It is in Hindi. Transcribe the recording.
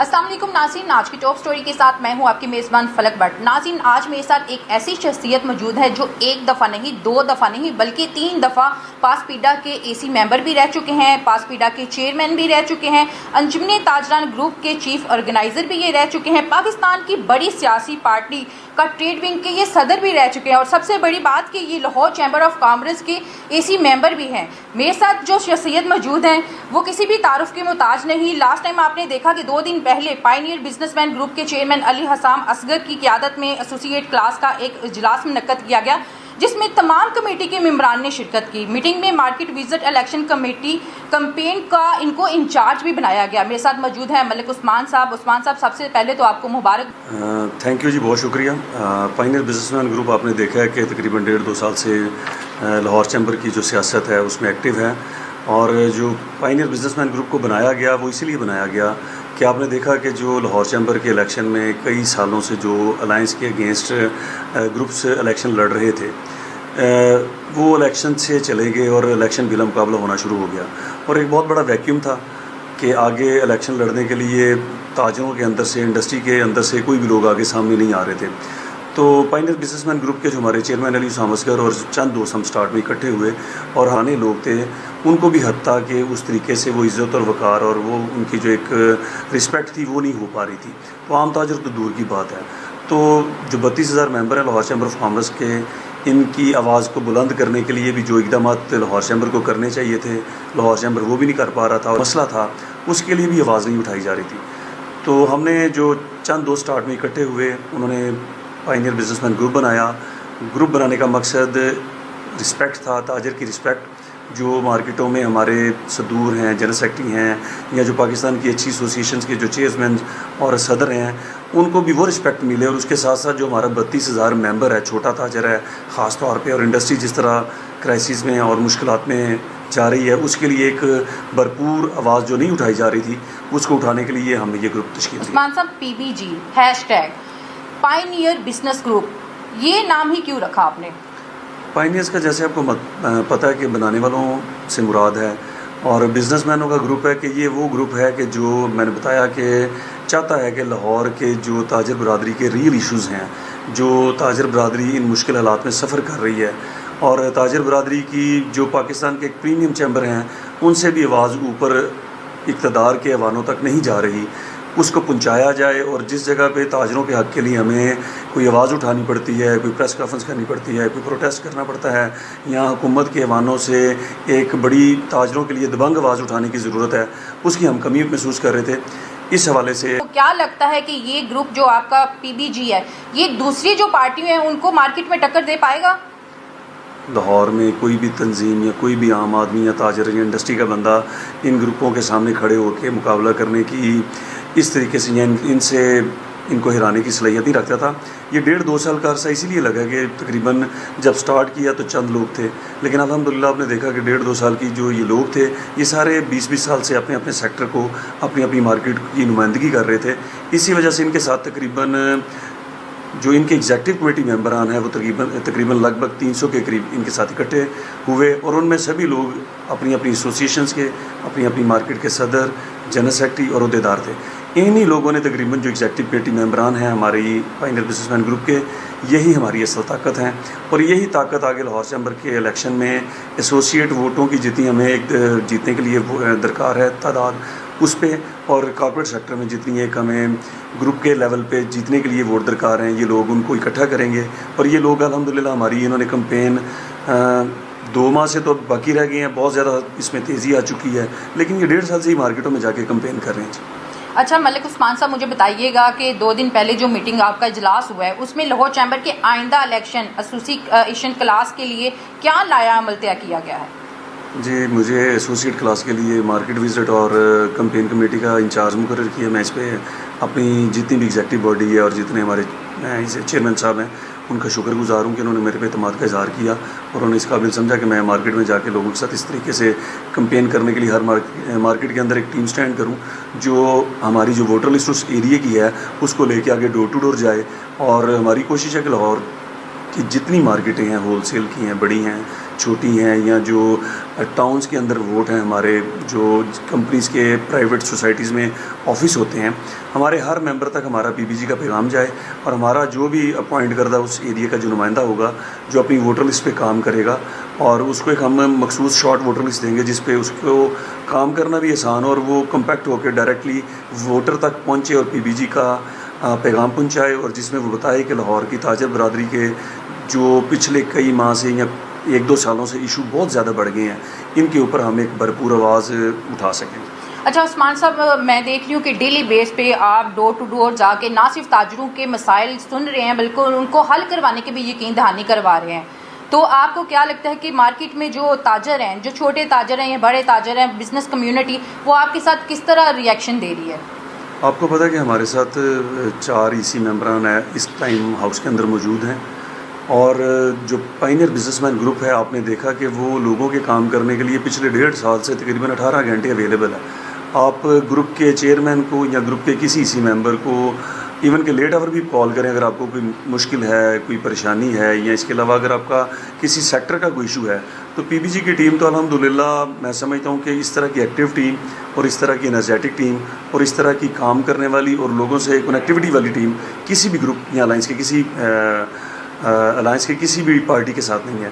अस्सलाम वालेकुम नाज़रीन, आज की टॉप स्टोरी के साथ मैं हूं आपकी मेज़बान फलक भट्ट। नाज़रीन, आज मेरे साथ एक ऐसी शख्सियत मौजूद है जो एक दफ़ा नहीं, दो दफ़ा नहीं बल्कि 3 दफ़ा पासपीडा के एसी मेंबर भी रह चुके हैं, पासपीडा के चेयरमैन भी रह चुके हैं, अंजुमन ताजरान ग्रुप के चीफ ऑर्गेनाइज़र भी ये रह चुके हैं, पाकिस्तान की बड़ी सियासी पार्टी का ट्रेड विंग के ये सदर भी रह चुके हैं और सबसे बड़ी बात कि ये लाहौर चैम्बर ऑफ कॉमर्स के एसी मेंबर भी हैं। मेरे साथ जो शख्सियत मौजूद हैं वो किसी भी तारुफ के मुताज नहीं। लास्ट टाइम आपने देखा कि 2 दिन पहले पायनियर बिजनेसमैन ग्रुप के चेयरमैन अली हसाम असगर की क़यादत में एसोसिएट क्लास का एक इजलास मुनक्कद किया गया जिसमें तमाम कमेटी के मेंबरान ने शिरकत की। मीटिंग में market visit election committee campaign का इनको इंचार्ज भी बनाया गया। मेरे साथ मौजूद है मलिक उस्मान साहब। उस्मान साहब, सबसे पहले तो आपको मुबारक। थैंक यू जी, बहुत शुक्रिया। पायनियर बिजनेसमैन ग्रुप आपने देखा है कि तकरीबन 1.5-2 साल से लाहौर चैम्बर की जो सियासत है उसमें एक्टिव है और जो पायनियर बिजनेसमैन ग्रुप को बनाया गया वो इसीलिए बनाया गया कि आपने देखा कि जो लाहौर चैम्बर के इलेक्शन में कई सालों से जो अलायंस के अगेंस्ट ग्रुप्स इलेक्शन लड़ रहे थे वो इलेक्शन से चले गए और इलेक्शन बिला मुकाबला होना शुरू हो गया और एक बहुत बड़ा वैक्यूम था कि आगे इलेक्शन लड़ने के लिए ताजरों के अंदर से, इंडस्ट्री के अंदर से कोई भी लोग आगे सामने नहीं आ रहे थे। तो पायनियर बिजनेसमैन ग्रुप के जो हमारे चेयरमैन अली हसाम असगर और चंद दोस्त हम स्टार्ट में इकट्ठे हुए और आने लोग थे उनको भी हद था कि उस तरीके से वो इज़्ज़त और वक़ार और वो उनकी जो एक रिस्पेक्ट थी वो नहीं हो पा रही थी। तो आम ताजर तो दूर की बात है। तो जो 32,000 मेंबर हैं लाहौर चैम्बर ऑफ कॉमर्स के, इनकी आवाज़ को बुलंद करने के लिए भी जो इक़दाम लाहौर चैम्बर को करने चाहिए थे, लाहौर चैम्बर वो भी नहीं कर पा रहा था और मसला था उसके लिए भी आवाज़ नहीं उठाई जा रही थी। तो हमने जो चंद दोस्त स्टार्ट में इकट्ठे हुए, उन्होंने पायनियर बिजनेसमैन ग्रुप बनाया। ग्रुप बनाने का मकसद रिस्पेक्ट था, ताजर की रिस्पेक्ट। जो मार्केटों में हमारे सदूर हैं, जनरल सेक्रेटरी हैं या जो पाकिस्तान की अच्छी एसोसिएशंस के जो चेयरमैन और सदर हैं उनको भी वो रिस्पेक्ट मिले और उसके साथ साथ जो हमारा 32,000 मेंबर है, छोटा ताजर है ख़ास तौर पे, और इंडस्ट्री जिस तरह क्राइसिस में और मुश्किलात में जा रही है उसके लिए एक भरपूर आवाज़ जो नहीं उठाई जा रही थी उसको उठाने के लिए हमने ये ग्रुप तश्कील किया। उस्मान साहब, PBG hashtag Pioneer business group, ये नाम ही क्यों रखा आपने? पायनियर्स का जैसे आपको पता है कि बनाने वालों से मुराद है और बिजनेसमैनों का ग्रुप है कि ये वो ग्रुप है कि जो मैंने बताया कि चाहता है कि लाहौर के जो ताजर बरादरी के रियल इश्यूज़ हैं, जो ताजर बरादरी इन मुश्किल हालात में सफ़र कर रही है और ताजर बरादरी की जो पाकिस्तान के एक प्रीमियम चैम्बर हैं उनसे भी आवाज़ ऊपर इक़्तिदार के ऐवानों तक नहीं जा रही, उसको पहुंचाया जाए। और जिस जगह पे ताजरों के हक़ के लिए हमें कोई आवाज़ उठानी पड़ती है, कोई प्रेस कॉन्फ्रेंस करनी पड़ती है, कोई प्रोटेस्ट करना पड़ता है या हुकूमत के ऐवानों से एक बड़ी ताजरों के लिए दबंग आवाज़ उठाने की ज़रूरत है, उसकी हम कमी महसूस कर रहे थे। इस हवाले से तो क्या लगता है कि ये ग्रुप जो आपका PBG है ये दूसरी जो पार्टियाँ हैं उनको मार्केट में टक्कर दे पाएगा? लाहौर में कोई भी तंजीम या कोई भी आम आदमी या ताजर या इंडस्ट्री का बंदा इन ग्रुपों के सामने खड़े होकर मुकाबला करने की इस तरीके से या इनसे इनको हिराने की सलाहियत नहीं रखता था। ये 1.5-2 साल का अरसा इसीलिए लगा कि तकरीबन जब स्टार्ट किया तो चंद लोग थे, लेकिन अल्हम्दुलिल्लाह आपने देखा कि 1.5-2 साल की जो ये लोग थे ये सारे 20-20 साल से अपने अपने सेक्टर को, अपनी अपनी मार्केट की नुमाइंदगी कर रहे थे। इसी वजह से इनके साथ तकरीबन जो इनके एग्जेक्टिव कमेटी मेंबरान हैं वो तकरीबन लगभग 300 के करीब इनके साथ इकट्ठे हुए और उनमें सभी लोग अपनी अपनी एसोसिएशंस के, अपनी अपनी मार्केट के सदर, जनरल सेक्रेटरी और अहदेदार थे। इन्हीं लोगों ने तकरीबन जो एग्जेक्टिव कमेटी मेंबरान हैं हमारी पायनियर बिजनेसमैन ग्रुप के, यही हमारी असल ताकत हैं और यही ताकत आगे लाहौर चैम्बर के इलेक्शन में एसोसिएट वोटों की जितनी हमें एक जीतने के लिए दरकार है तादाद उस पे, और कॉर्पोरेट सेक्टर में जितनी एक हमें ग्रुप के लेवल पे जीतने के लिए वोट दरकार हैं, ये लोग उनको इकट्ठा करेंगे। और ये लोग अल्हम्दुलिल्लाह हमारी इन्होंने कैंपेन 2 माह से तो बाकी रह गए हैं, बहुत ज़्यादा इसमें तेज़ी आ चुकी है, लेकिन ये 1.5 साल से ही मार्केटों में जाके कैंपेन कर रहे हैं। अच्छा मलिक उस्मान साहब, मुझे बताइएगा कि 2 दिन पहले जो मीटिंग आपका इजलास हुआ है उसमें लाहौर चैम्बर के आइंदा इलेक्शन एसोसिएशन क्लास के लिए क्या लाया अमल तय किया गया है? जी, मुझे एसोसिएट क्लास के लिए मार्केट विजिट और कैंपेन कमेटी का इंचार्ज मुकर्रर किया। मैं इस पर अपनी जितनी भी एग्जेक्टिव बॉडी है और जितने हमारे चेयरमैन साहब हैं उनका शुक्रगुजार हूँ कि उन्होंने मेरे पे एतमाद का इज़हार किया और उन्होंने इस काबिल समझा कि मैं मार्केट में जाके लोगों के साथ इस तरीके से कैंपेन करने के लिए हर मार्केट के अंदर एक टीम स्टैंड करूँ जो हमारी जो वोटर लिस्ट उस एरिए की है उसको लेके आगे डोर टू डोर जाए। और हमारी कोशिश है कि लाहौर कि जितनी मार्केटें हैं, होलसेल की हैं, बड़ी हैं, छोटी हैं या जो टाउन्स के अंदर वोट हैं, हमारे जो कंपनीज़ के प्राइवेट सोसाइटीज़ में ऑफिस होते हैं, हमारे हर मेंबर तक हमारा पीपीजी का पैगाम जाए और हमारा जो भी अपॉइंट करदा उस एरिया का जो नुमाइंदा होगा जो अपनी वोटर लिस्ट पे काम करेगा और उसको एक हम मखसूस शॉर्ट वोटर लिस्ट देंगे जिस पे उसको काम करना भी आसान हो और वो कम्पैक्ट होकर डायरेक्टली वोटर तक पहुँचे और पीपीजी का पैगाम पहुँचाए और जिसमें वो बताए कि लाहौर की ताजर बरदरी के जो पिछले कई माह से या 1-2 सालों से इशू बहुत ज़्यादा बढ़ गए हैं, इनके ऊपर हम एक भरपूर आवाज़ उठा सकें। अच्छा उस्मान साहब, मैं देख रही हूँ कि डेली बेस पे आप डोर टू डोर जाके ना सिर्फ ताजरों के मसाइल सुन रहे हैं बल्कि उनको हल करवाने की भी यकीन दहानी करवा रहे हैं। तो आपको क्या लगता है कि मार्केट में जो ताजर हैं, जो छोटे ताजर हैं या बड़े ताजर हैं, बिज़नेस कम्युनिटी, वो आपके साथ किस तरह रिएक्शन दे रही है? आपको पता है कि हमारे साथ 4 ईसी मेंबरान इस टाइम हाउस के अंदर मौजूद हैं और जो पायनियर बिजनेसमैन ग्रुप है, आपने देखा कि वो लोगों के काम करने के लिए पिछले 1.5 साल से तकरीबन 18 घंटे अवेलेबल है। आप ग्रुप के चेयरमैन को या ग्रुप के किसी ईसी मेंबर को इवन के लेट आवर भी कॉल करें अगर आपको कोई मुश्किल है, कोई परेशानी है या इसके अलावा अगर आपका किसी सेक्टर का कोई इशू है, तो पीपीजी की टीम तो अल्हम्दुलिल्लाह मैं समझता हूँ कि इस तरह की एक्टिव टीम और इस तरह की एनर्जेटिक टीम और इस तरह की काम करने वाली और लोगों से कनेक्टिविटी वाली टीम किसी भी ग्रुप या अलायंस के किसी भी पार्टी के साथ नहीं है।